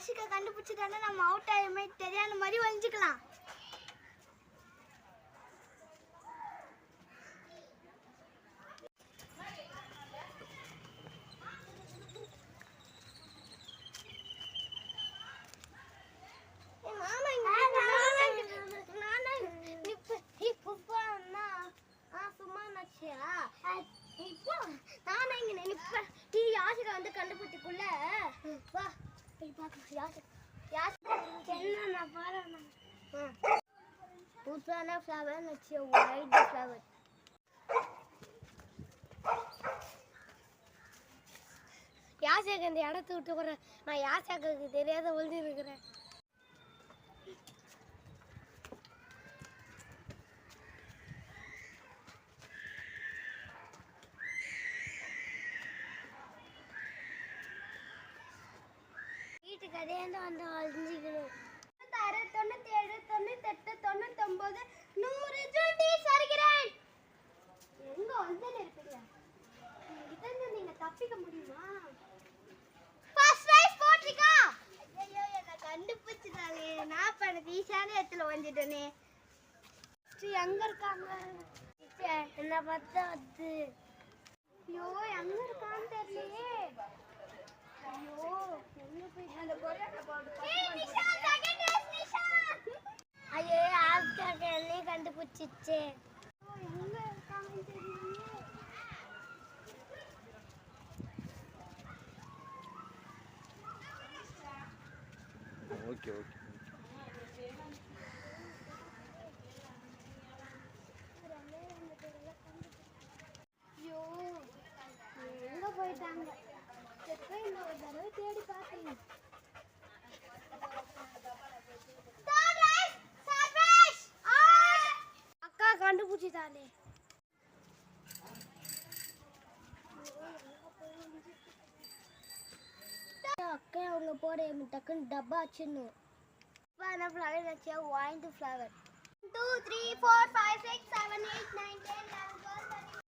யாஷிகா கண்டுபிடிச்சிட்டானா நம்ம அவுட் ஆயுமே தெரியாத மாதிரி வஞ்சிக்கலாம். கண்டுபிடிக்குள்ள வா போய் பார்க்கலாம். என்ன பாருங்க புதுசான ஃப்ளவர் வச்சு ஒயிட் ஃப்ளவர். யாசேக்கு இந்த இடத்த விட்டு போகிறேன். நான் யாசேக்கு தெரியாத ஒழுதி இருக்கிறேன். வீட்டுக்கு அதே வந்து அழிஞ்சிக்கணும். 97 98 99 100 ஜூட்டி சரிகிறேன். எங்க வந்து இருப்பீங்க? இங்க நீங்க தப்பிக்க முடியுமா? ஃபர்ஸ்ட் ரைஸ் போட்ரிக்கா. ஐயோ என்ன கண்டுபிடிச்சிட்டாலே. நான் பண்ண ஈஸியான இடத்துல வந்துட்டேனே. எங்க இருக்காங்க? என்ன பார்த்தா அது. ஐயோ எங்க இருக்கான்னு தெரியலையே. ஐயோ எங்க போய் அந்த கொரியால போடு. Nisha second rice Nisha. ஐயோ ஆஸ்காக்கு என்ன கண்டுபிடிச்சிச்சே. எங்க இருக்காங்கன்னு தெரியலையே. Okay okay. ஐயோ எங்க போயிட்டாங்க? இன்னொரு தடவை தேடி பார்த்தேன். அக்கா கண்டுபிடிச்சிட்டாலே. அக்கா அவங்க போட டக்குன்னு டப்பா வச்சிடணும். ஃப்ளவர் வச்சா ஒயிட் ஃப்ளவர் 2 3 4 5